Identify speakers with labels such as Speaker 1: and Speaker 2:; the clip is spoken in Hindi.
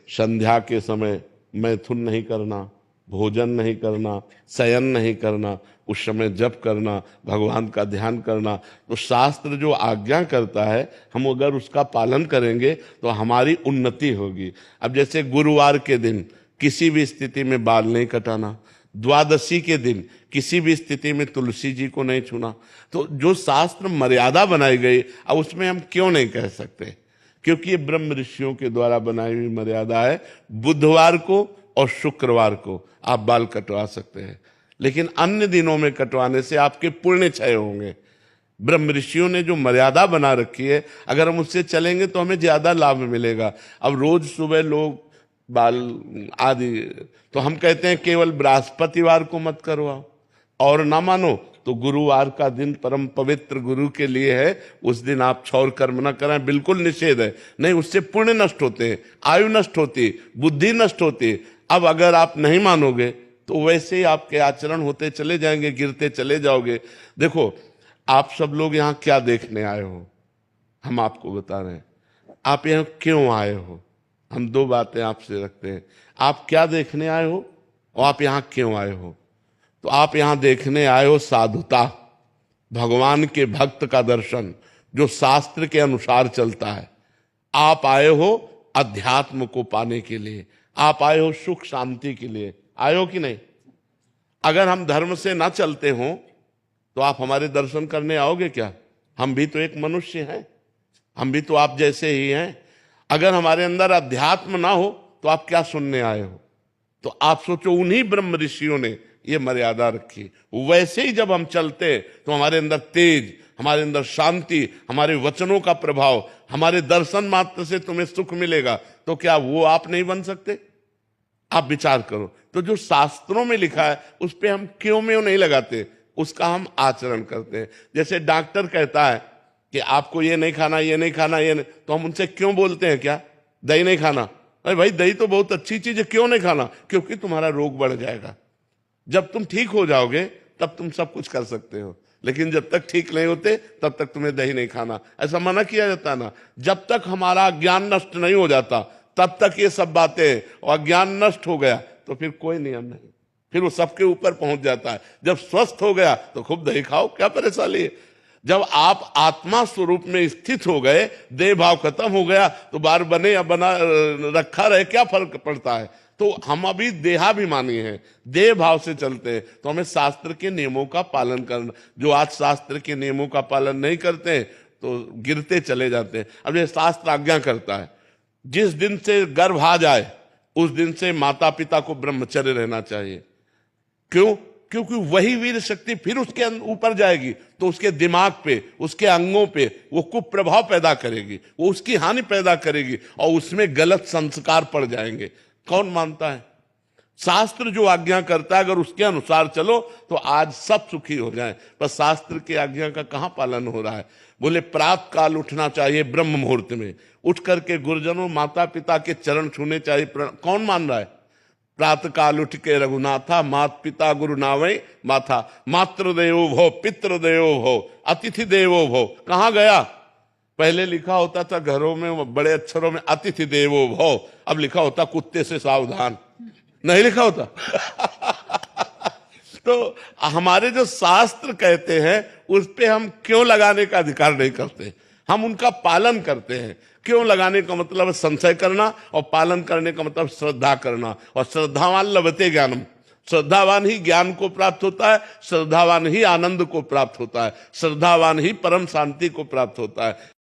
Speaker 1: संध्या के समय मैथुन नहीं करना, भोजन नहीं करना, शयन नहीं करना, उस समय जप करना, भगवान का ध्यान करना। तो शास्त्र जो आज्ञा करता है, हम अगर उसका पालन करेंगे तो हमारी उन्नति होगी। अब जैसे गुरुवार के दिन किसी भी स्थिति में बाल नहीं कटाना, द्वादशी के दिन किसी भी स्थिति में तुलसी जी को नहीं छूना। तो जो शास्त्र मर्यादा बनाई गई, अब उसमें हम क्यों नहीं कह सकते? क्योंकि ये ब्रह्म ऋषियों के द्वारा बनाई हुई मर्यादा है। बुधवार को और शुक्रवार को आप बाल कटवा सकते हैं, लेकिन अन्य दिनों में कटवाने से आपके पुण्य क्षय होंगे। ब्रह्म ऋषियों ने जो मर्यादा बना रखी है, अगर हम उससे चलेंगे तो हमें ज्यादा लाभ मिलेगा। अब रोज सुबह लोग बाल आदि, तो हम कहते हैं केवल बृहस्पतिवार को मत करवाओ, और ना मानो तो गुरुवार का दिन परम पवित्र गुरु के लिए है, उस दिन आप क्षौर कर्म न करें, बिल्कुल निषेध है। नहीं, उससे पुण्य नष्ट होते हैं, आयु नष्ट होती, बुद्धि नष्ट होती। अब अगर आप नहीं मानोगे तो वैसे ही आपके आचरण होते चले जाएंगे, गिरते चले जाओगे। देखो, आप सब लोग यहाँ क्या देखने आए हो, हम आपको बता रहे हैं। आप यहाँ क्यों आए हो, हम दो बातें आपसे रखते हैं। आप क्या देखने आए हो और आप यहाँ क्यों आए हो? तो आप यहाँ देखने आए हो साधुता, भगवान के भक्त का दर्शन जो शास्त्र के अनुसार चलता है। आप आए हो अध्यात्म को पाने के लिए, आप आए हो सुख शांति के लिए, आए हो कि नहीं? अगर हम धर्म से ना चलते हो तो आप हमारे दर्शन करने आओगे क्या? हम भी तो एक मनुष्य हैं, हम भी तो आप जैसे ही हैं। अगर हमारे अंदर अध्यात्म ना हो तो आप क्या सुनने आए हो? तो आप सोचो, उन्हीं ब्रह्म ऋषियों ने ये मर्यादा रखी। वैसे ही जब हम चलते तो हमारे अंदर तेज, हमारे अंदर शांति, हमारे वचनों का प्रभाव, हमारे दर्शन मात्र से तुम्हें सुख मिलेगा। तो क्या वो आप नहीं बन सकते? आप विचार करो। तो जो शास्त्रों में लिखा है उस पे हम क्यों में नहीं लगाते, उसका हम आचरण करते हैं। जैसे डॉक्टर कहता है कि आपको ये नहीं खाना, ये नहीं खाना, ये नहीं, तो हम उनसे क्यों बोलते हैं क्या दही नहीं खाना? अरे भाई, दही तो बहुत अच्छी चीज है, क्यों नहीं खाना? क्योंकि तुम्हारा रोग बढ़ जाएगा। जब तुम ठीक हो जाओगे तब तुम सब कुछ कर सकते हो, लेकिन जब तक ठीक नहीं होते तब तक तुम्हें दही नहीं खाना, ऐसा मना किया जाता है ना। जब तक हमारा ज्ञान नष्ट नहीं हो जाता तब तक ये सब बातें, और ज्ञान नष्ट हो गया तो फिर कोई नियम नहीं, फिर वो सबके ऊपर पहुंच जाता है। जब स्वस्थ हो गया तो खूब दही खाओ, क्या परेशानी है? जब आप आत्मा स्वरूप में स्थित हो गए, देह भाव खत्म हो गया, तो बार बने या बना रखा रहे, क्या फर्क पड़ता है? तो हम अभी देहाभिमानी हैं, देह भाव से चलते हैं। तो हमें शास्त्र के नियमों का पालन करना। जो आज शास्त्र के नियमों का पालन नहीं करते तो गिरते चले जाते हैं। अब ये शास्त्र आज्ञा करता है, जिस दिन से गर्भ आ जाए उस दिन से माता पिता को ब्रह्मचर्य रहना चाहिए। क्यों? क्योंकि वही वीर शक्ति फिर उसके ऊपर जाएगी तो उसके दिमाग पे, उसके अंगों पे वो कुप्रभाव पैदा करेगी, वो उसकी हानि पैदा करेगी और उसमें गलत संस्कार पड़ जाएंगे। कौन मानता है? शास्त्र जो आज्ञा करता है अगर उसके अनुसार चलो तो आज सब सुखी हो जाएं। पर शास्त्र की आज्ञा का कहां पालन हो रहा है? बोले प्रातः काल उठना चाहिए, ब्रह्म मुहूर्त में उठ करके गुरुजनों माता पिता के चरण छूने चाहिए। कौन मान रहा है? प्रातः काल उठ के रघुनाथा, मात पिता गुरु नावै माथा, मातृदेवो भव पितृदेवो भव अतिथि देवो भव। कहां गया? पहले लिखा होता था घरों में बड़े अक्षरों में अतिथि देवो भव, अब लिखा होता कुत्ते से सावधान, नहीं लिखा होता। तो हमारे जो शास्त्र कहते हैं उस पे हम क्यों लगाने का अधिकार नहीं करते? हम उनका पालन करते हैं। क्यों लगाने का मतलब संशय करना, और पालन करने का मतलब श्रद्धा करना। और श्रद्धावान लभते ज्ञानम, श्रद्धावान ही ज्ञान को प्राप्त होता है, श्रद्धावान ही आनंद को प्राप्त होता है, श्रद्धावान ही परम शांति को प्राप्त होता है।